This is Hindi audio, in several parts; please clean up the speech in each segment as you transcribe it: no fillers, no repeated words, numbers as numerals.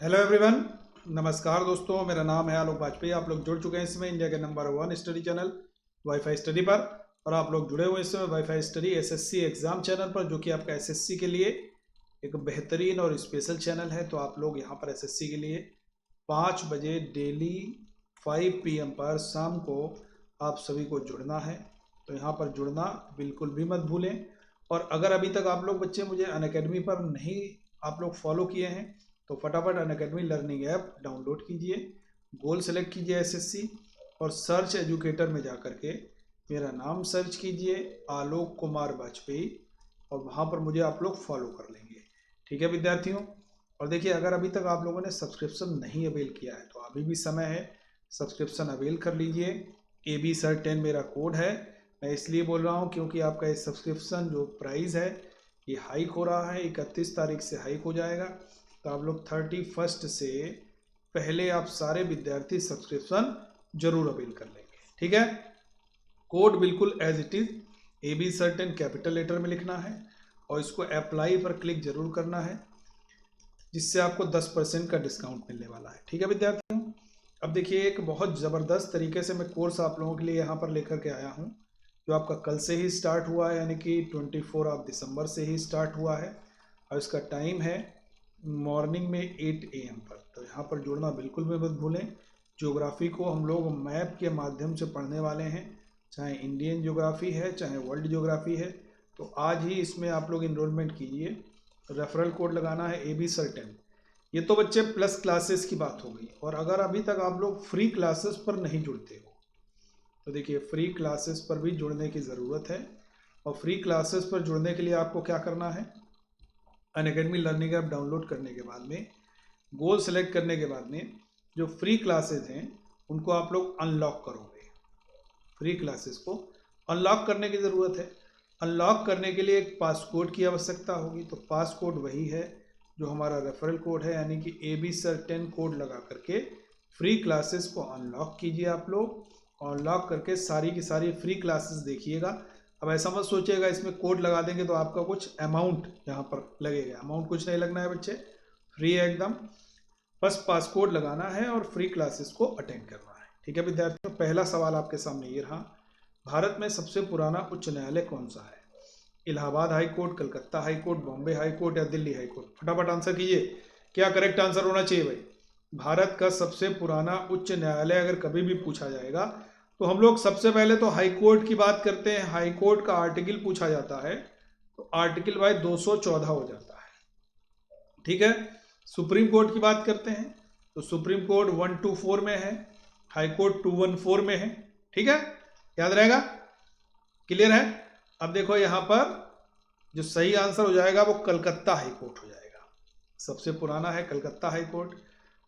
हेलो एवरीवन, नमस्कार दोस्तों। मेरा नाम है आलोक वाजपेयी। आप लोग जुड़ चुके हैं इसमें इंडिया के number 1 study channel wifi study पर, और आप लोग जुड़े हुए इसमें wifi study SSC exam channel पर, जो कि आपका एसएससी के लिए एक बेहतरीन और स्पेशल चैनल है। तो आप लोग यहाँ पर एसएससी के लिए 5 बजे डेली 5 PM पर शाम को आप सभी को जुड़ना है। तो यहाँ पर जुड़ना बिल्कुल भी मत भूलें। और अगर अभी तक आप लोग बच्चे मुझे अनअकैडमी पर नहीं आप लोग फॉलो किए हैं तो फटाफट अनअकैडमी लर्निंग ऐप डाउनलोड कीजिए, गोल सेलेक्ट कीजिए एसएससी, और सर्च एजुकेटर में जा कर के मेरा नाम सर्च कीजिए आलोक कुमार वाजपेयी, और वहाँ पर मुझे आप लोग फॉलो कर लेंगे। ठीक है विद्यार्थियों। और देखिए, अगर अभी तक आप लोगों ने सब्सक्रिप्शन नहीं अवेल किया है तो अभी भी समय है, सब्सक्रिप्शन अवेल कर लीजिए। AB Sir 10 मेरा कोड है। मैं इसलिए बोल रहा हूँ क्योंकि आपका ये सब्सक्रिप्शन जो प्राइस है ये हाइक हो रहा है, 31 तारीख से हाइक हो जाएगा। तो आप लोग 31 से पहले आप सारे विद्यार्थी सब्सक्रिप्शन जरूर अवेल कर लेंगे। ठीक है। कोड बिल्कुल as it is AB Sir 10 capital letter में लिखना है और इसको अप्लाई पर क्लिक जरूर करना है, जिससे आपको 10% का डिस्काउंट मिलने वाला है। ठीक है विद्यार्थियों। अब देखिए, एक बहुत ज़बरदस्त तरीके से मैं कोर्स आप लोगों के लिए यहाँ पर लेकर के आया हूँ, जो आपका कल से ही स्टार्ट हुआ है, यानी कि 24 दिसंबर से ही स्टार्ट हुआ है। और इसका टाइम है मॉर्निंग में 8 AM पर। तो यहाँ पर जुड़ना बिल्कुल भी मत भूलें। ज्योग्राफी को हम लोग मैप के माध्यम से पढ़ने वाले हैं, चाहे इंडियन ज्योग्राफी है चाहे वर्ल्ड ज्योग्राफी है। तो आज ही इसमें आप लोग इनरोलमेंट कीजिए। रेफरल कोड लगाना है AB Sir 10। ये तो बच्चे प्लस क्लासेस की बात हो गई। और अगर अभी तक आप लोग फ्री क्लासेस पर नहीं जुड़ते हो तो देखिए, फ्री क्लासेस पर भी जुड़ने की ज़रूरत है। और फ्री क्लासेस पर जुड़ने के लिए आपको क्या करना है, अनअकैडमी लर्निंग ऐप डाउनलोड करने के बाद में, गोल सेलेक्ट करने के बाद में, जो फ्री क्लासेस हैं उनको आप लोग अनलॉक करोगे। फ्री क्लासेस को अनलॉक करने की ज़रूरत है। अनलॉक करने के लिए एक पासकोड की आवश्यकता होगी। तो पासकोड वही है जो हमारा रेफरल कोड है, यानी कि AB Sir 10 कोड लगा करके फ्री क्लासेस को अनलॉक कीजिए। आप लोग अनलॉक करके सारी की सारी फ्री क्लासेस देखिएगा। अब ऐसा मत सोचिएगा इसमें कोड लगा देंगे तो आपका कुछ अमाउंट यहाँ पर लगेगा। अमाउंट कुछ नहीं लगना है बच्चे, फ्री है एकदम। बस पासकोड लगाना है और फ्री क्लासेस को अटेंड करना है। ठीक है विद्यार्थियों। पहला सवाल आपके सामने ये रहा, भारत में सबसे पुराना उच्च न्यायालय कौन सा है? Allahabad high court, Calcutta high court, Bombay high court या दिल्ली हाई कोर्ट? फटाफट आंसर कीजिए। क्या करेक्ट आंसर होना चाहिए भाई? भारत का सबसे पुराना उच्च न्यायालय अगर कभी भी पूछा जाएगा तो हम लोग सबसे पहले तो हाई कोर्ट की बात करते हैं। हाई कोर्ट का आर्टिकल पूछा जाता है तो आर्टिकल भाई 214 हो जाता है। ठीक है। सुप्रीम कोर्ट की बात करते हैं तो सुप्रीम कोर्ट 124 में है, हाई कोर्ट 214 में है। ठीक है, याद रहेगा। क्लियर है। अब देखो यहाँ पर जो सही आंसर हो जाएगा वो कलकत्ता हाई कोर्ट हो जाएगा। सबसे पुराना है कलकत्ता हाई कोर्ट।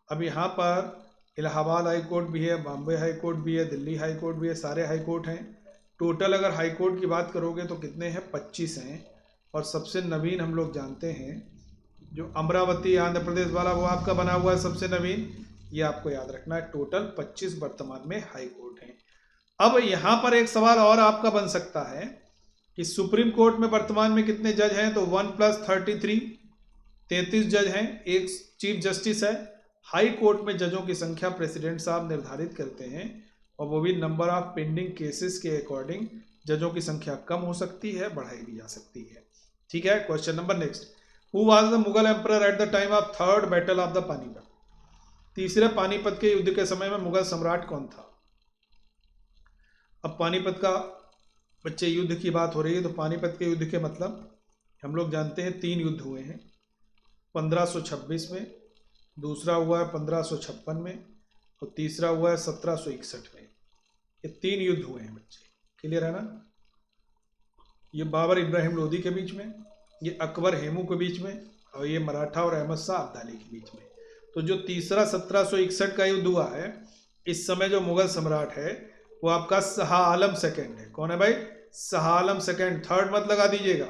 अब यहाँ पर इलाहाबाद हाई कोर्ट भी है, बॉम्बे हाई कोर्ट भी है, दिल्ली हाई कोर्ट भी है, सारे हाई कोर्ट हैं। टोटल अगर हाई कोर्ट की बात करोगे तो कितने हैं? 25 हैं। और सबसे नवीन हम लोग जानते हैं जो अमरावती आंध्र प्रदेश वाला, वो आपका बना हुआ है सबसे नवीन। ये आपको याद रखना है। टोटल 25 वर्तमान में हाई कोर्ट हैं। अब यहाँ पर एक सवाल और आपका बन सकता है कि सुप्रीम कोर्ट में वर्तमान में कितने जज हैं? तो 1+33, 33 जज हैं, एक चीफ जस्टिस है। हाई कोर्ट में जजों की संख्या प्रेसिडेंट साहब निर्धारित करते हैं, और वो भी नंबर ऑफ पेंडिंग केसेस के अकॉर्डिंग जजों की संख्या कम हो सकती है, बढ़ाई भी जा सकती है। ठीक है। Question number next, who was the Mughal emperor at the time of third battle of the Panipat? तीसरे पानीपत के युद्ध के समय में मुगल सम्राट कौन था? अब पानीपत का बच्चे युद्ध की बात हो रही है तो पानीपत के युद्ध के मतलब हम लोग जानते हैं 3 युद्ध हुए हैं। 1526 में, दूसरा हुआ है 1556 में, और तीसरा हुआ है 1761 में। ये 3 युद्ध हुए हैं बच्चे। क्लियर है ना। ये बाबर इब्राहिम लोदी के बीच में, ये अकबर हेमू के बीच में, और ये मराठा और अहमद शाह अब्दाली के बीच में। तो जो तीसरा 1761 का युद्ध हुआ है, इस समय जो मुगल सम्राट है वो आपका शाह आलम सेकेंड है। कौन है भाई? शाह आलम सेकेंड। थर्ड मत लगा दीजिएगा।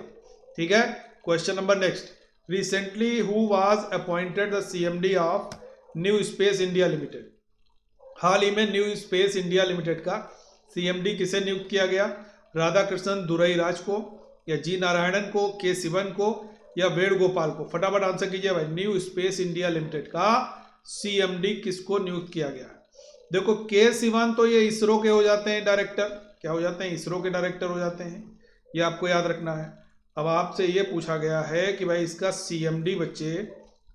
ठीक है। Question number next, recently who was appointed the CMD of New Space India Limited? हाल ही में न्यू स्पेस इंडिया लिमिटेड का CMD किसे नियुक्त किया गया? राधाकृष्णन दुरईराज को, या जी नारायणन को, के शिवन को, या वेणुगोपाल को? फटाफट आंसर कीजिए भाई। न्यू स्पेस इंडिया लिमिटेड का CMD किसको नियुक्त किया गया? देखो के सिवान तो ये इसरो के हो जाते हैं डायरेक्टर, क्या हो जाते हैं? इसरो के डायरेक्टर हो जाते हैं, ये आपको याद रखना है। अब आपसे ये पूछा गया है कि भाई इसका CMD बच्चे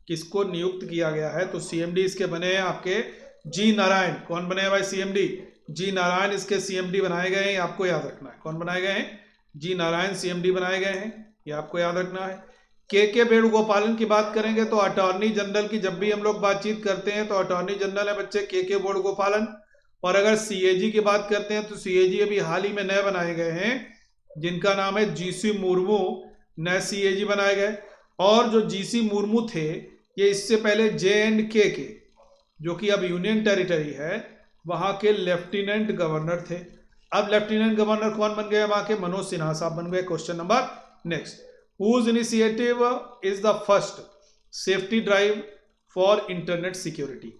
किसको नियुक्त किया गया है, तो CMD इसके बने हैं आपके जी नारायण। कौन बने हैं भाई CMD? जी नारायण इसके CMD बनाए गए हैं, आपको याद रखना है। कौन बनाए गए हैं? जी नारायण CMD बनाए गए हैं, ये आपको याद रखना है। के वेणुगोपालन की बात करेंगे तो अटॉर्नी जनरल की जब भी हम लोग बातचीत करते हैं तो अटॉर्नी जनरल है बच्चे के वेणुगोपालन। और अगर CAG की बात करते हैं तो CAG अभी हाल ही में नए बनाए गए हैं, जिनका नाम है GC मुर्मू, नए CAG बनाए गए। और जो GC मुर्मू थे ये इससे पहले JNK के, जो कि अब यूनियन टेरिटरी है, वहां के लेफ्टिनेंट गवर्नर थे। अब लेफ्टिनेंट गवर्नर कौन बन गए? वहां के मनोज सिन्हा साहब बन गए। Question number next, whose initiative is the first safety drive for internet security?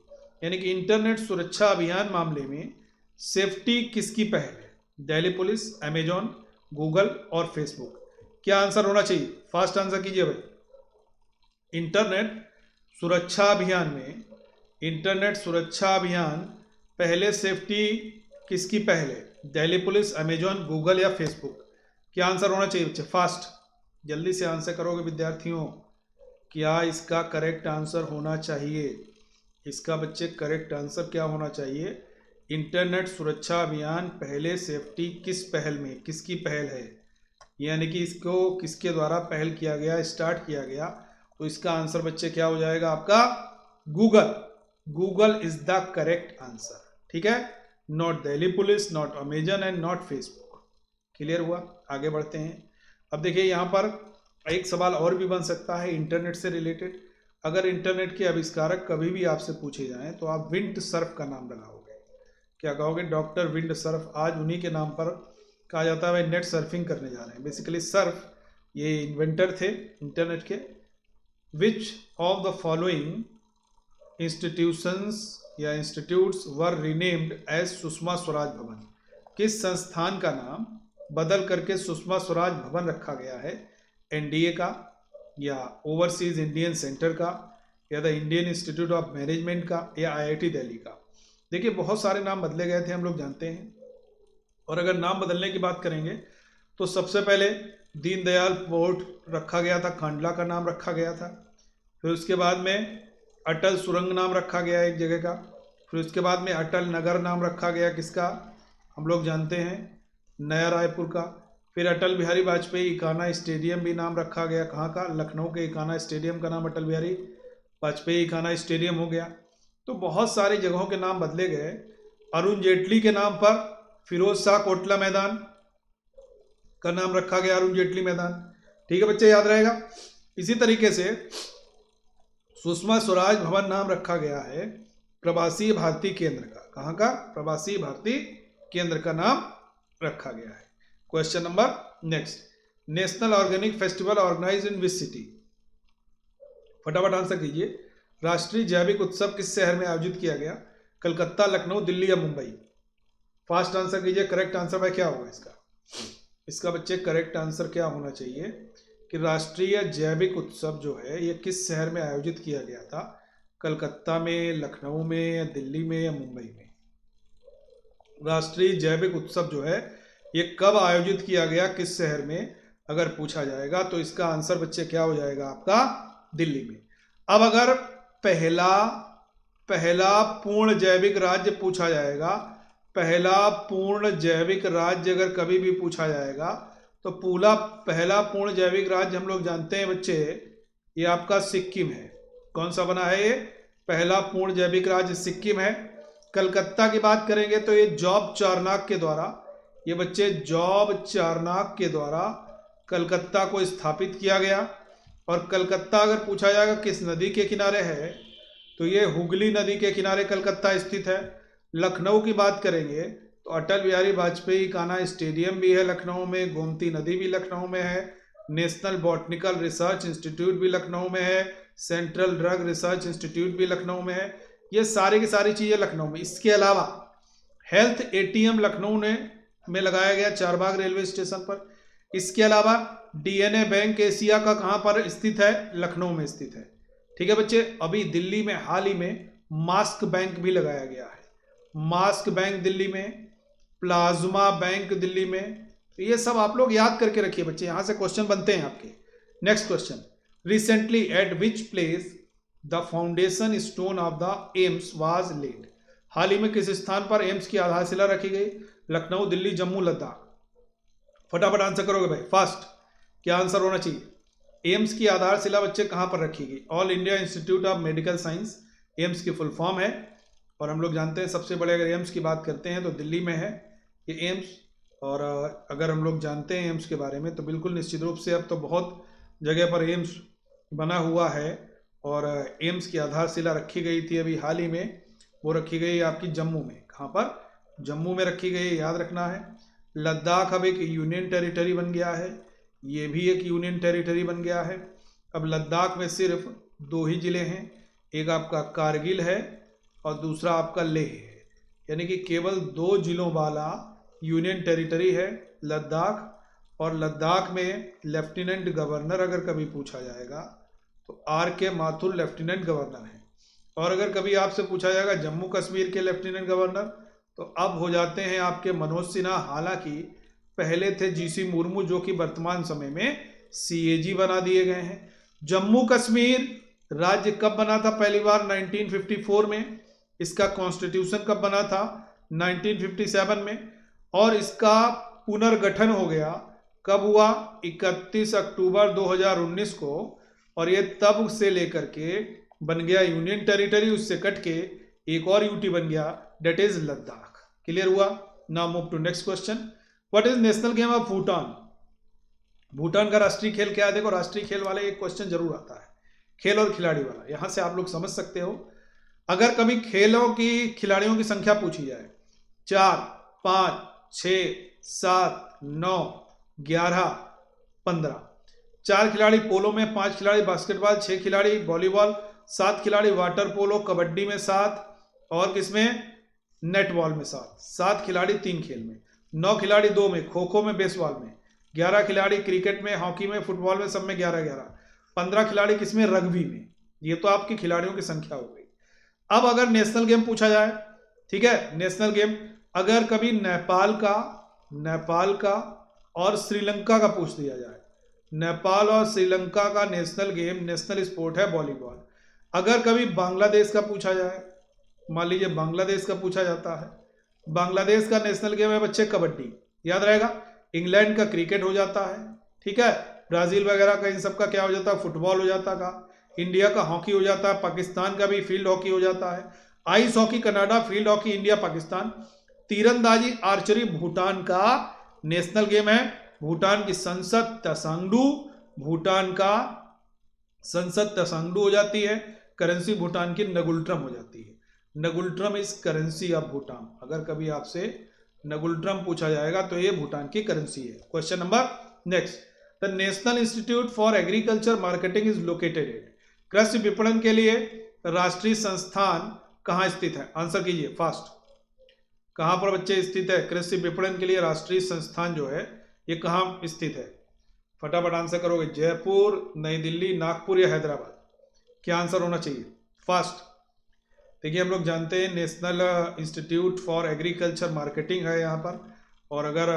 यानी कि इंटरनेट सुरक्षा अभियान मामले में सेफ्टी किसकी पहल है? दिल्ली पुलिस, अमेजॉन, गूगल और फेसबुक। क्या आंसर होना चाहिए? फास्ट आंसर कीजिए भाई। इंटरनेट सुरक्षा अभियान में, इंटरनेट सुरक्षा अभियान पहले सेफ्टी किसकी पहल है? दिल्ली पुलिस, अमेजॉन, गूगल या फेसबुक? क्या आंसर होना चाहिए बच्चे? फास्ट जल्दी से आंसर करोगे विद्यार्थियों। क्या इसका करेक्ट आंसर होना चाहिए? इसका बच्चे करेक्ट आंसर क्या होना चाहिए? इंटरनेट सुरक्षा अभियान पहले सेफ्टी किस पहल में, किसकी पहल है, यानी कि इसको किसके द्वारा पहल किया गया, स्टार्ट किया गया? तो इसका आंसर बच्चे क्या हो जाएगा आपका? Google. Google is the correct answer, ठीक है। Not Delhi police, not Amazon and not Facebook. Clear हुआ? आगे बढ़ते हैं। अब देखिए यहाँ पर एक सवाल और भी बन सकता है इंटरनेट से रिलेटेड। अगर इंटरनेट के आविष्कारक कभी भी आपसे पूछे जाएं तो आप विंड सर्फ का नाम लगाओगे। क्या कहोगे? Doctor wind Surf. आज उन्हीं के नाम पर कहा जाता है भाई नेट सर्फिंग करने जा रहे हैं। बेसिकली सर्फ ये इन्वेंटर थे इंटरनेट के। विच ऑफ द फॉलोइंग इंस्टीट्यूशंस या इंस्टीट्यूट्स वर रीनेम्ड एज सुषमा स्वराज भवन? किस संस्थान का नाम बदल करके सुषमा स्वराज भवन रखा गया है? NDA का, या ओवरसीज इंडियन सेंटर का, या the Indian institute of management का, या IIT दिल्ली का? देखिए बहुत सारे नाम बदले गए थे, हम लोग जानते हैं। और अगर नाम बदलने की बात करेंगे तो सबसे पहले दीनदयाल पोर्ट रखा गया था, कांडला का नाम रखा गया था। फिर उसके बाद में अटल सुरंग नाम रखा गया एक जगह का। फिर उसके बाद में अटल नगर नाम रखा गया, किसका? हम लोग जानते हैं नया रायपुर का। फिर अटल बिहारी वाजपेयी इकाना स्टेडियम भी नाम रखा गया, कहाँ का? लखनऊ के इकाना स्टेडियम का नाम अटल बिहारी वाजपेयी इकाना स्टेडियम हो गया। तो बहुत सारी जगहों के नाम बदले गए। अरुण जेटली के नाम पर फिरोज शाह कोटला मैदान का नाम रखा गया, अरुण जेटली मैदान। ठीक है बच्चे, याद रहेगा। इसी तरीके से सुषमा स्वराज भवन नाम रखा गया है प्रवासी भारतीय केंद्र का। कहाँ का? प्रवासी भारतीय केंद्र का नाम रखा गया है। Question number next, national organic festival organise in which city? फटाफट आंसर कीजिए। राष्ट्रीय जैविक उत्सव किस शहर में आयोजित किया गया? कलकत्ता, लखनऊ, दिल्ली या मुंबई? फास्ट आंसर कीजिए। करेक्ट आंसर भाई क्या होगा इसका? इसका बच्चे करेक्ट आंसर क्या होना चाहिए कि राष्ट्रीय जैविक उत्सव जो है ये किस शहर में आयोजित किया गया था? कलकत्ता में, लखनऊ में, या दिल्ली में, या मुंबई में? राष्ट्रीय जैविक उत्सव जो है ये कब आयोजित किया गया, किस शहर में, अगर पूछा जाएगा तो इसका आंसर बच्चे क्या हो जाएगा आपका? दिल्ली में। अब अगर पहला पूर्ण जैविक राज्य पूछा जाएगा, पहला पूर्ण जैविक राज्य अगर कभी भी पूछा जाएगा तो पहला पूर्ण जैविक राज्य हम लोग जानते हैं बच्चे, ये आपका सिक्किम है। कौन सा बना है ये? पहला पूर्ण जैविक राज्य सिक्किम है। कलकत्ता की बात करेंगे तो ये जॉब चारनाक के द्वारा, ये बच्चे जॉब चारनाक के द्वारा कलकत्ता को स्थापित किया गया। और कलकत्ता अगर पूछा जाएगा किस नदी के किनारे है तो ये हुगली नदी के किनारे कलकत्ता स्थित है। लखनऊ की बात करेंगे तो अटल बिहारी वाजपेयी कान्हा स्टेडियम भी है लखनऊ में, गोमती नदी भी लखनऊ में है, नेशनल बॉटनिकल रिसर्च इंस्टीट्यूट भी लखनऊ में है, सेंट्रल ड्रग रिसर्च इंस्टीट्यूट भी लखनऊ में है। ये सारी की सारी चीज़ें लखनऊ में। इसके अलावा हेल्थ ATM लखनऊ में लगाया गया चारबाग रेलवे स्टेशन पर। इसके अलावा डीएनए बैंक एशिया का कहां पर स्थित है? लखनऊ में स्थित है। ठीक है बच्चे, अभी दिल्ली में हाल ही में मास्क बैंक भी लगाया गया है। मास्क बैंक दिल्ली में, प्लाज्मा बैंक दिल्ली में। तो ये सब आप लोग याद करके रखिए बच्चे, यहां से क्वेश्चन बनते हैं आपके। Next question, recently at which place the foundation stone of the AIIMS was laid. हाल ही में किस स्थान पर एम्स की आधारशिला रखी गई? लखनऊ, दिल्ली, जम्मू, लद्दाख। फटाफट आंसर करोगे भाई, फास्ट। क्या आंसर होना चाहिए? एम्स की आधारशिला बच्चे कहां पर रखी गई? All India institute of medical science AIIMS की फुल फॉर्म है। और हम लोग जानते हैं सबसे बड़े अगर एम्स की बात करते हैं तो दिल्ली में है ये एम्स। और अगर हम लोग जानते हैं एम्स के बारे में तो बिल्कुल निश्चित रूप से अब तो बहुत जगह पर एम्स बना हुआ है। और एम्स की आधारशिला रखी गई थी अभी हाल ही में, वो रखी गई आपकी जम्मू में। कहाँ पर? जम्मू में रखी गई, याद रखना है। लद्दाख अब एक यूनियन टेरिटरी बन गया है, ये भी एक यूनियन टेरिटरी बन गया है। अब लद्दाख में सिर्फ 2 ही जिले हैं, एक आपका कारगिल है और दूसरा आपका लेह है। यानी कि केवल 2 जिलों वाला यूनियन टेरिटरी है लद्दाख। और लद्दाख में लेफ्टिनेंट गवर्नर अगर कभी पूछा जाएगा तो RK माथुर लेफ्टिनेंट गवर्नर है। और अगर कभी आपसे पूछा जाएगा जम्मू कश्मीर के लेफ्टिनेंट गवर्नर तो अब हो जाते हैं आपके मनोज सिन्हा। हालांकि पहले थे GC मुर्मू जो कि वर्तमान समय में CAG बना दिए गए हैं। जम्मू कश्मीर राज्य कब बना था? पहली बार 1954 में। इसका कॉन्स्टिट्यूशन कब बना था? 1957 में। और इसका पुनर्गठन हो गया कब हुआ? 31 अक्टूबर 2019 को। और ये तब से लेकर के बन गया यूनियन टेरिटरी, उससे कट के एक और यूटी बन गया, डेट इज लद्दाख। क्लियर हुआ? Now move to next question, what is national game of Bhutan? Bhutan का राष्ट्रीय खेल क्या है? देखो राष्ट्रीय खेल वाले एक क्वेश्चन जरूर आता है, खेल और खिलाड़ी वाला। यहां से आप लोग समझ सकते हो, अगर कभी खेलों की खिलाड़ियों की संख्या पूछी जाए 4, 5, 6, 7, 9, 11, 15, 4 खिलाड़ी पोलो में, 5 खिलाड़ी बास्केटबॉल, 6 खिलाड़ी वॉलीबॉल, 7 खिलाड़ी वाटर पोलो, कबड्डी में 7 और किसमें? नेटबॉल में 7 खिलाड़ी 3 खेल में, 9 खिलाड़ी 2 में, खो खो में, बेसबॉल में, 11 खिलाड़ी क्रिकेट में, हॉकी में, फुटबॉल में, सब में 11-11, 15 खिलाड़ी किसमें? रग्बी में। ये तो आपकी खिलाड़ियों की संख्या हो गई। अब अगर नेशनल गेम पूछा जाए, ठीक है, नेशनल गेम अगर कभी नेपाल का और श्रीलंका का पूछ दिया जाए, नेपाल और श्रीलंका का नेशनल गेम, नेशनल स्पोर्ट है वॉलीबॉल। अगर कभी बांग्लादेश का पूछा जाए, मान लीजिए बांग्लादेश का पूछा जाता है, बांग्लादेश का नेशनल गेम है बच्चे कबड्डी, याद रहेगा। इंग्लैंड का क्रिकेट हो जाता है, ठीक है, ब्राजील वगैरह का इन सब का क्या हो जाता है? फुटबॉल हो जाता का। इंडिया का हॉकी हो जाता है, पाकिस्तान का भी फील्ड हॉकी हो जाता है, ice hockey Canada, field hockey India Pakistan, तीरंदाजी आर्चरी भूटान का नेशनल गेम है। भूटान की संसद तसांगडू, भूटान का संसद तसांगडू हो जाती है। करेंसी भूटान की नगुल्ट्रम हो जाती है। नगुल्ट्रम इज करेंसी ऑफ भूटान। अगर कभी आपसे नगुल्ट्रम पूछा जाएगा तो ये भूटान की करेंसी है। Question number next, the national institute for agriculture marketing is located at. कृषि विपणन के लिए राष्ट्रीय संस्थान कहां स्थित है? आंसर कीजिए फास्ट। कहां पर बच्चे स्थित है? कृषि विपणन के लिए राष्ट्रीय संस्थान जो है ये कहां स्थित है? फटाफट आंसर करोगे। जयपुर, नई दिल्ली, नागपुर या हैदराबाद? क्या आंसर होना चाहिए? फास्ट। देखिए हम लोग जानते हैं national institute for agriculture marketing है यहाँ पर। और अगर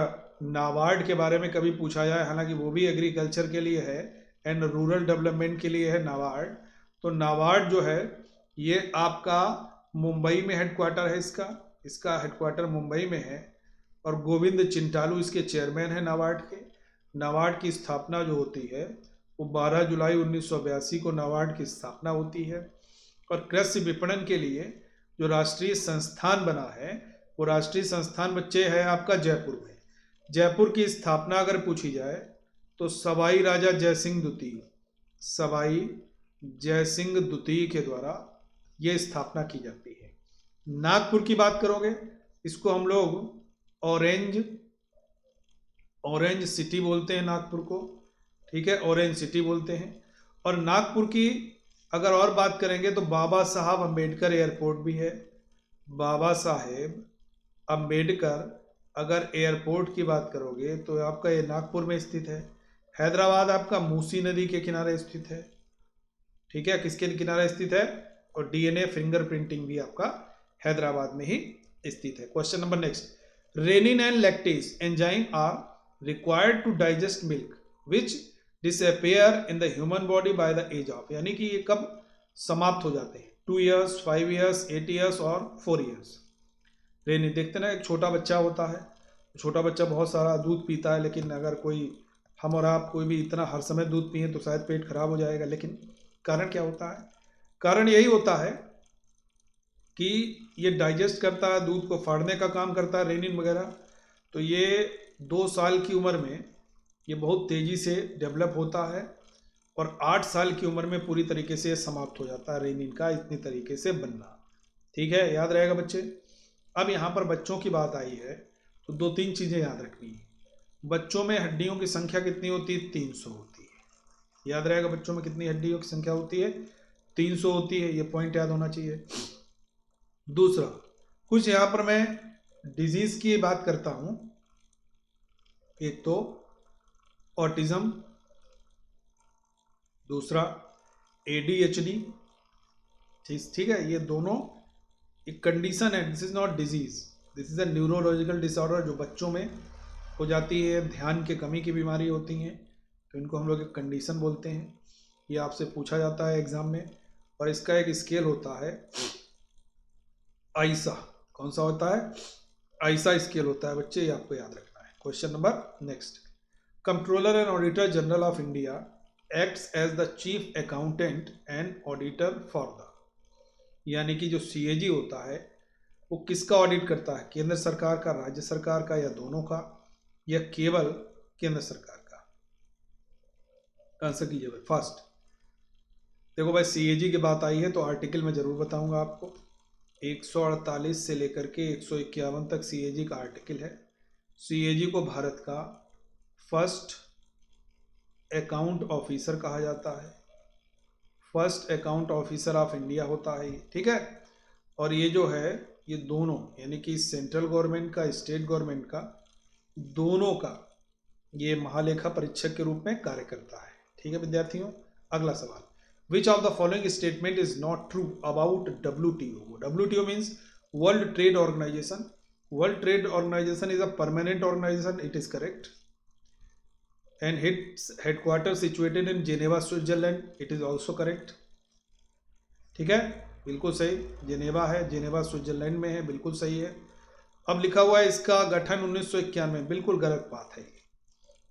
नाबार्ड के बारे में कभी पूछा जाए, हालांकि वो भी एग्रीकल्चर के लिए है एंड रूरल डेवलपमेंट के लिए है नाबार्ड। तो नाबार्ड जो है ये आपका मुंबई में हेडक्वार्टर है, इसका हेडक्वार्टर मुंबई में है। और गोविंद चिंटालू इसके चेयरमैन है नाबार्ड के। नाबार्ड की स्थापना जो होती है वो 12 जुलाई 1982 को नाबार्ड की स्थापना होती है। और कृषि विपणन के लिए जो राष्ट्रीय संस्थान बना है वो राष्ट्रीय संस्थान बच्चे है आपका जयपुर में। जयपुर की स्थापना अगर पूछी जाए तो सवाई राजा जयसिंह द्वितीय, सवाई जयसिंह द्वितीय के द्वारा ये स्थापना की जाती है। नागपुर की बात करोगे, इसको हम लोग ऑरेंज सिटी बोलते हैं नागपुर को, ठीक है, ऑरेंज सिटी बोलते हैं। और नागपुर की अगर और बात करेंगे तो बाबा साहब अम्बेडकर एयरपोर्ट भी है, बाबा साहेब अम्बेडकर अगर एयरपोर्ट की बात करोगे तो आपका ये नागपुर में स्थित है। हैदराबाद आपका मूसी नदी के किनारे स्थित है, ठीक है, किसके किनारे स्थित है। और डीएनए फिंगरप्रिंटिंग भी आपका हैदराबाद में ही स्थित है। Question number next, rennin and lactase enzyme are required to digest milk which disappear in the human body by the age of, यानी कि ये कब समाप्त हो जाते हैं, 2 ईयर्स, 5 ईयर्स, 8 ईयर्स और 4 ईयर्स। रेनिन देखते ना, एक छोटा बच्चा होता है, छोटा बच्चा बहुत सारा दूध पीता है, लेकिन अगर कोई हम और आप कोई भी इतना हर समय दूध पिए तो शायद पेट खराब हो जाएगा। लेकिन कारण क्या होता है, कारण यही होता है कि ये डाइजेस्ट करता है, दूध को फाड़ने का काम करता है रेनिन वगैरह। तो ये 2 साल की उम्र में ये बहुत तेज़ी से डेवलप होता है और 8 साल की उम्र में पूरी तरीके से समाप्त हो जाता है रेनिन का इतनी तरीके से बनना। ठीक है, याद रहेगा बच्चे। अब यहाँ पर बच्चों की बात आई है तो 2-3 चीज़ें याद रखनी है। बच्चों में हड्डियों की संख्या कितनी होती है, 300 होती है। याद रहेगा, बच्चों में कितनी हड्डियों की संख्या होती है, 300 होती है, ये पॉइंट याद होना चाहिए। दूसरा, कुछ यहाँ पर मैं डिजीज की बात करता हूँ, एक तो ऑटिज्म, दूसरा ADHD, ठीक है, ये दोनों एक कंडीशन है, this is not disease, this is a neurological disorder जो बच्चों में हो जाती है, ध्यान की कमी की बीमारी होती हैं, तो इनको हम लोग एक कंडीशन बोलते हैं। ये आपसे पूछा जाता है एग्जाम में, और इसका एक स्केल होता है आइसा। कौन सा होता है, आइसा स्केल होता है बच्चे, ये आपको याद रखना है। Question number next, controller and auditor general of India acts as the chief accountant and auditor for the, यानी कि जो CAG होता है वो किसका ऑडिट करता है, केंद्र सरकार का, राज्य सरकार का, या दोनों का, या केवल केंद्र सरकार का। आंसर कीजिए भाई फास्ट। देखो भाई, CAG की बात आई है तो आर्टिकल में जरूर बताऊंगा आपको, 148 से लेकर के 151 तक CAG का आर्टिकल है। CAG को भारत का फर्स्ट अकाउंट ऑफिसर कहा जाता है, first account officer of India होता है, ठीक है। और ये जो है, ये दोनों यानी कि सेंट्रल गवर्नमेंट का, स्टेट गवर्नमेंट का, दोनों का ये महालेखा परीक्षक के रूप में कार्य करता है। ठीक है विद्यार्थियों, अगला सवाल, which of the following statement is not true about WTO। WTO means world trade organisation. World trade organisation is a permanent organisation, it is correct, and its headquarters situated in Geneva, Switzerland, it is also correct। ठीक है, बिल्कुल सही, जेनेवा है, जेनेवा स्विट्जरलैंड में है, बिल्कुल सही है। अब लिखा हुआ है इसका गठन 1991, बिल्कुल गलत बात है ये,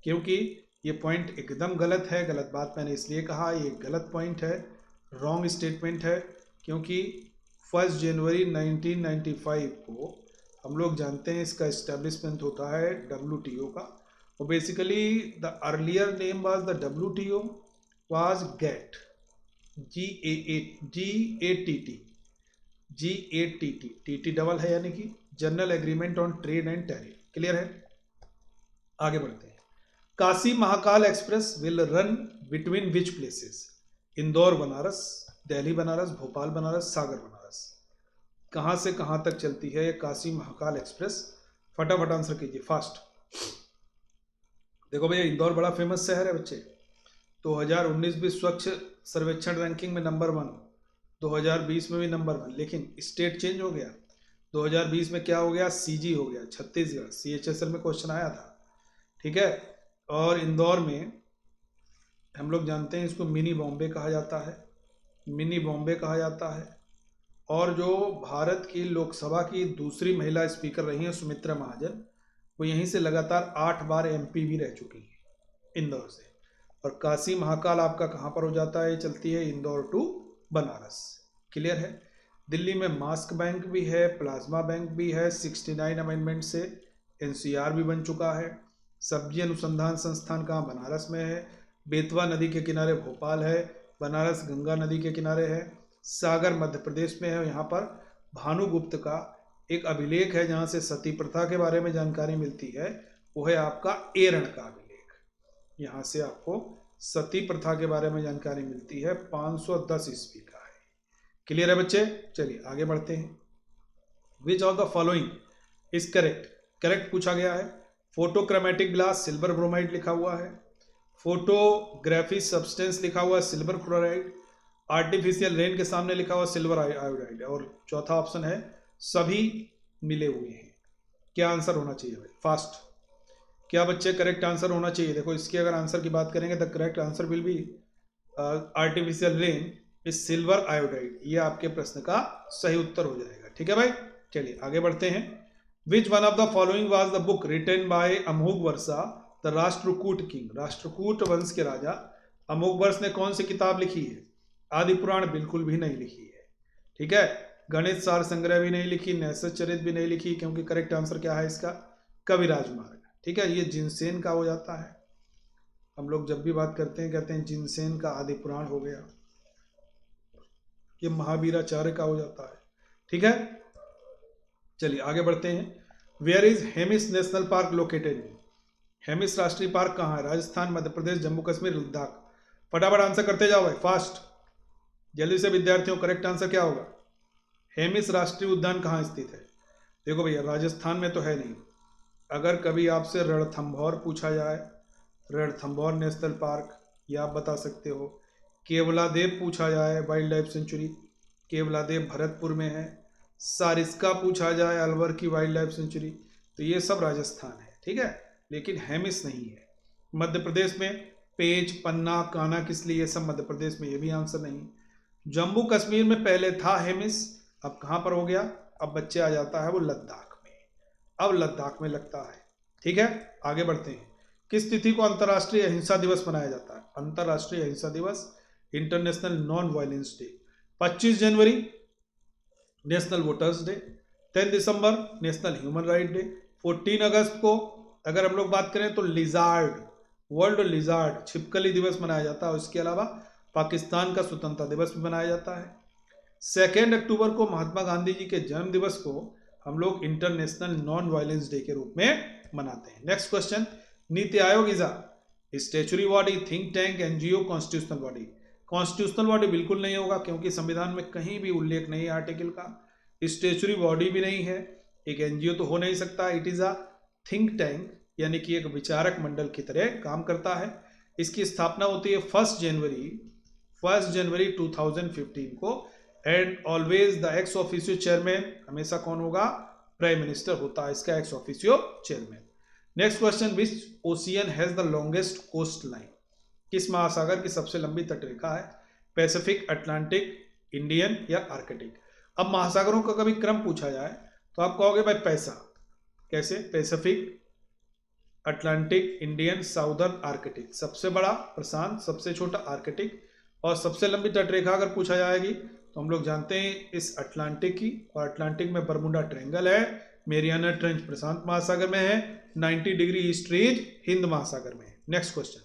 क्योंकि ये पॉइंट एकदम गलत है। गलत बात मैंने इसलिए कहा, ये गलत पॉइंट है, रॉन्ग स्टेटमेंट है, क्योंकि 1 जनवरी 1995 को हम लोग जानते हैं इसका इस्टेब्लिशमेंट होता है WTO का। और basically the earlier name was the WTO was GATT, GATT, TT double है, यानी कि general agreement on trade and tariff. Clear है, आगे बढ़ते हैं। Kashi Mahakal Express will run between which places, Indore Banaras, Delhi Banaras, Bhopal Banaras, Sagar Banaras. कहां से कहां तक चलती है काशी महाकाल एक्सप्रेस, फटाफट आंसर कीजिए फास्ट। देखो भैया, इंदौर बड़ा फेमस शहर है बच्चे, 2019 भी स्वच्छ सर्वेक्षण रैंकिंग में नंबर 1, 2020 में भी नंबर 1, लेकिन स्टेट चेंज हो गया। 2020 में क्या हो गया, CG हो गया, छत्तीसगढ़, CHSL में क्वेश्चन आया था, ठीक है। और इंदौर में हम लोग जानते हैं इसको मिनी बॉम्बे कहा जाता है, मिनी बॉम्बे कहा जाता है। और जो भारत की लोकसभा की दूसरी महिला स्पीकर रही हैं सुमित्रा महाजन, वो यहीं से लगातार 8 बार MP भी रह चुकी हैं इंदौर से। और काशी महाकाल आपका कहाँ पर हो जाता है, चलती है इंदौर टू बनारस। क्लियर है। दिल्ली में मास्क बैंक भी है, प्लाज्मा बैंक भी है, 69 अमेंडमेंट से NCR भी बन चुका है। सब्जी अनुसंधान संस्थान कहाँ, बनारस में है। बेतवा नदी के किनारे भोपाल है, बनारस गंगा नदी के किनारे है। सागर मध्य प्रदेश में है, यहाँ पर भानुगुप्त का एक अभिलेख है जहाँ से सती प्रथा के बारे में जानकारी मिलती है, वो है आपका एरण का अभिलेख। यहाँ से आपको सती प्रथा के बारे में जानकारी मिलती है, 510 ईस्वी का है। क्लियर है बच्चे, चलिए आगे बढ़ते हैं। विच of the following is correct, correct पूछा गया है। फोटोक्रोमेटिक ग्लास सिल्वर ब्रोमाइड लिखा हुआ है। फोटोग्राफी सब्सटेंस लिखा हुआ है सिल्वर क्लोराइड। आर्टिफिशियल रेन के सामने लिखा हुआ सिल्वर आयोडाइड। और चौथा ऑप्शन है सभी मिले हुए हैं। क्या आंसर होना चाहिए भाई, फास्ट। क्या बच्चे करेक्ट आंसर होना चाहिए? देखो इसके अगर आंसर की बात करेंगे the correct answer will be artificial rain is silver iodide. ये आपके प्रश्न का सही उत्तर हो जाएगा। ठीक है भाई, चलिए आगे बढ़ते हैं। Which one of the following was the book written by Amoghavarsha the Rashtrakuta king. Rashtrakuta वंश के राजा अमोघ वर्ष ने कौन सी किताब लिखी है? आदि पुराण बिल्कुल भी नहीं लिखी है। ठीक है, गणित सार संग्रह भी नहीं लिखी, नैसचरित भी नहीं लिखी, क्योंकि करेक्ट आंसर क्या है इसका? कवि राजमार्ग। ठीक है, ये जिनसेन का हो जाता है। हम लोग जब भी बात करते हैं कहते हैं जिनसेन का आदि पुराण हो गया, ये महावीराचार्य का हो जाता है। ठीक है, चलिए आगे बढ़ते हैं। Where is Hemis national park located? Hemis राष्ट्रीय पार्क कहाँ है? राजस्थान, मध्य प्रदेश, जम्मू कश्मीर, लद्दाख। फटाफट आंसर करते जाओ भाई, फास्ट, जल्दी से विद्यार्थियों। करेक्ट आंसर क्या होगा? हेमिस राष्ट्रीय उद्यान कहाँ स्थित है? देखो भैया, राजस्थान में तो है नहीं। अगर कभी आपसे रणथंभौर पूछा जाए, रणथंभौर नेशनल पार्क, ये आप बता सकते हो। केवलादेव पूछा जाए wild life sanctuary, Keoladeo Bharatpur में है। सारिस्का पूछा जाए अलवर की वाइल्ड लाइफ सेंचुरी, तो ये सब राजस्थान है। ठीक है, लेकिन हेमिस नहीं है। मध्य प्रदेश में पेच, पन्ना, कान्हा, किसली, ये सब मध्य प्रदेश में, ये भी आंसर नहीं। जम्मू कश्मीर में पहले था हेमिस, अब कहाँ पर हो गया? अब बच्चे आ जाता है वो लद्दाख में, अब लद्दाख में लगता है। ठीक है, आगे बढ़ते हैं। किस तिथि को अंतर्राष्ट्रीय अहिंसा दिवस मनाया जाता है? अंतर्राष्ट्रीय अहिंसा दिवस, इंटरनेशनल नॉन वायलेंस डे। 25 जनवरी नेशनल वोटर्स डे, 10 दिसंबर नेशनल ह्यूमन राइट डे, 14 अगस्त को अगर हम लोग बात करें तो लिजार्ड, वर्ल्ड लिजार्ड छिपकली दिवस मनाया जाता है। इसके अलावा पाकिस्तान का स्वतंत्रता दिवस भी मनाया जाता है। 2 अक्टूबर को महात्मा गांधी जी के जन्म दिवस को हम लोग इंटरनेशनल नॉन वायलेंस डे के रूप में मनाते हैं। Next question, NITI Aayog is statutory body, think tank, NGO, constitutional body. Constitutional body बिल्कुल नहीं होगा, क्योंकि संविधान में कहीं भी उल्लेख नहीं है आर्टिकल का। स्टैच्यूटरी बॉडी भी नहीं है, एक एनजीओ तो हो नहीं सकता। It is a think tank, यानी कि एक विचारक मंडल की तरह काम करता है। इसकी स्थापना होती है 1 जनवरी 2015 को। And always the ex officio chairman हमेशा कौन होगा? प्राइम मिनिस्टर होता है इसका ex officio chairman. Next question, which ocean has the longest coast line? किस महासागर की सबसे लंबी तटरेखा है? पैसिफिक, अटलांटिक, इंडियन या आर्कटिक? अब महासागरों का कभी क्रम पूछा जाए तो आप कहोगे भाई पैसा, कैसे? Pacific, Atlantic, Indian, southern, Arctic. सबसे बड़ा प्रशांत, सबसे छोटा आर्कटिक, और सबसे लंबी तटरेखा अगर पूछा जाएगी तो हम लोग जानते हैं इस अटलांटिक की, और अटलांटिक में बरमुडा ट्रायंगल है, मेरियाना ट्रेंच प्रशांत महासागर में है, 90 डिग्री ईस्ट रीज हिंद महासागर में है। Next question,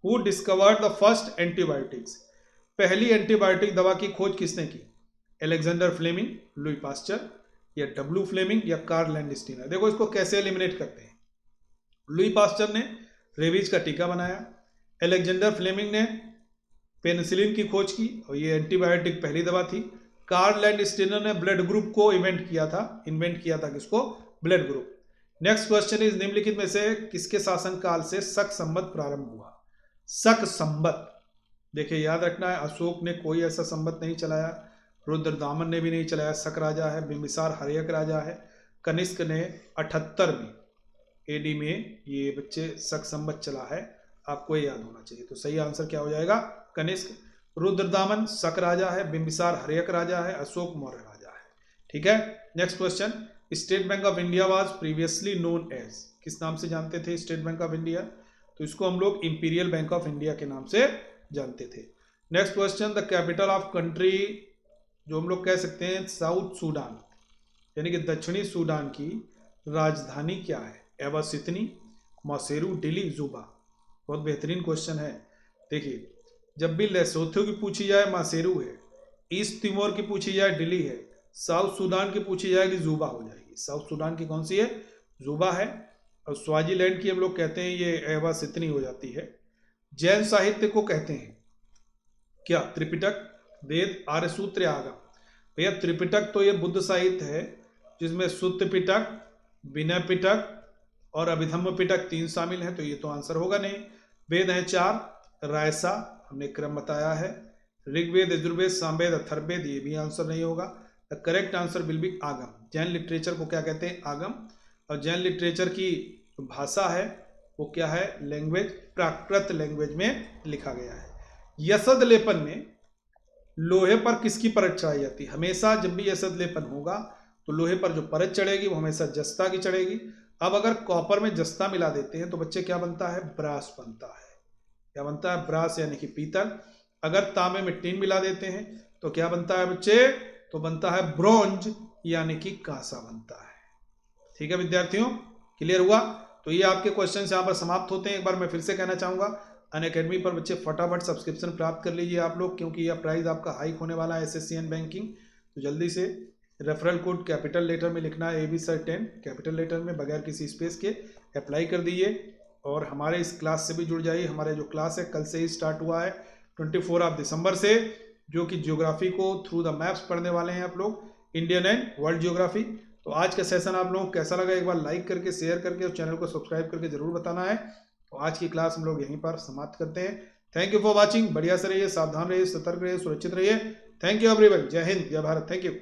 who discovered the first antibiotics? पहली एंटीबायोटिक दवा की खोज किसने की? अलेक्जेंडर फ्लेमिंग, लुई पास्चर, या डब्ल्यू फ्लेमिंग, या कार्ल लैंडस्टीनर? देखो इसको कैसे एलिमिनेट करते हैं। लुई पास्चर ने रेबीज का टीका बनाया, अलेक्जेंडर फ्लेमिंग ने पेनिसिलिन की खोज की, और ये एंटीबायोटिक पहली दवा थी। कार्ल लैंडस्टीनर ने ब्लड ग्रुप को इन्वेंट किया था किसको? Blood group. Next question is, निम्नलिखित में से किसके शासनकाल से शक संवत प्रारंभ हुआ? शक संवत, देखिए याद रखना है, अशोक ने कोई ऐसा संवत नहीं चलाया, रुद्रदामन ने भी नहीं चलाया, शक राजा है, बिंबिसार हर्यक राजा है, कनिष्क ने 78 में एडी में ये बच्चे शक संवत चला है, आपको ये याद होना चाहिए। तो सही आंसर क्या हो जाएगा? कनिष्क। रुद्रदामन शक राजा है, बिंबिसार हर्यक राजा है, अशोक मौर्य राजा है। ठीक है, next question, state bank of India was previously known as? किस नाम से जानते थे स्टेट बैंक ऑफ इंडिया? तो इसको हम लोग इंपीरियल बैंक ऑफ इंडिया के नाम से जानते थे। Next question, the capital of country, जो हम लोग कह सकते हैं साउथ सूडान, यानी कि दक्षिणी सूडान की राजधानी क्या है? एवा सितनी, मौसेरू, डिली, जुबा। बहुत बेहतरीन क्वेश्चन है। देखिए, जब भी लेसोथो की पूछी जाए मासेरू है, ईस्ट तिमोर की पूछी जाए डिली है, साउथ सूडान की पूछी जाएगी जुबा हो जाएगी। साउथ सूडान की कौन सी है? जुबा है। और स्वाजीलैंड की हम लोग कहते हैं ये एवा सितनी हो जाती है। जैन साहित्य को कहते हैं क्या? त्रिपिटक, वेद, आर्य सूत्र या आगम? भैया त्रिपिटक तो ये बुद्ध साहित्य है, जिसमें सुत्त पिटक, विनय पिटक और अभिधम्म पिटक 3 शामिल हैं, तो ये तो आंसर होगा नहीं। वेद हैं 4, रायसा हमने क्रम बताया है। ऋग्वेद, यजुर्वेद, सामवेद, अथर्ववेद, ये भी आंसर नहीं होगा। The correct answer will be आगम। जैन लिटरेचर को क्या कहते हैं? आगम। और जैन लिटरेचर की भाषा है वो क्या है? लैंग्वेज, प्राकृत लैंग्वेज में लिखा गया है। यसद लेपन में लोहे पर किसकी परत चढ़ाई जाती है? हमेशा जब भी यसद लेपन होगा तो लोहे पर जो परत चढ़ेगी वो हमेशा जस्ता की चढ़ेगी। अब अगर कॉपर में जस्ता मिला देते हैं तो बच्चे क्या बनता है? ब्रास बनता है। क्या बनता है? ब्रास यानी कि पीतल। अगर तांबे में टिन मिला देते हैं तो क्या बनता है बच्चे? तो बनता है ब्रोंज यानी कि कांसा बनता है। ठीक है विद्यार्थियों, क्लियर हुआ? तो ये आपके क्वेश्चन यहाँ पर समाप्त होते हैं। एक बार मैं फिर से कहना चाहूंगा, अनअकैडमी पर बच्चे फटाफट सब्सक्रिप्शन प्राप्त कर लीजिए आप लोग, क्योंकि यह प्राइस आपका हाइक होने वाला है एसएससी एंड बैंकिंग। तो जल्दी से रेफरल कोड कैपिटल लेटर में लिखना है AB Sir 10 कैपिटल लेटर में बगैर किसी स्पेस के अप्लाई कर दीजिए और हमारे इस क्लास से भी जुड़ जाइए। हमारे जो क्लास है कल से ही स्टार्ट हुआ है 24 दिसंबर से, जो कि ज्योग्राफी को थ्रू द मैप्स पढ़ने वाले हैं आप लोग, इंडियन एंड वर्ल्ड ज्योग्राफी। तो आज का सेशन आप लोगों को कैसा लगा एक बार लाइक करके, शेयर करके और चैनल को सब्सक्राइब करके जरूर बताना है। तो आज की क्लास हम लोग यहीं पर समाप्त करते हैं। Thank you for watching. बढ़िया से रहिए, सावधान रहिए, सतर्क रहिए, सुरक्षित रहिए। Thank you everyone. जय हिंद, जय भारत। Thank you.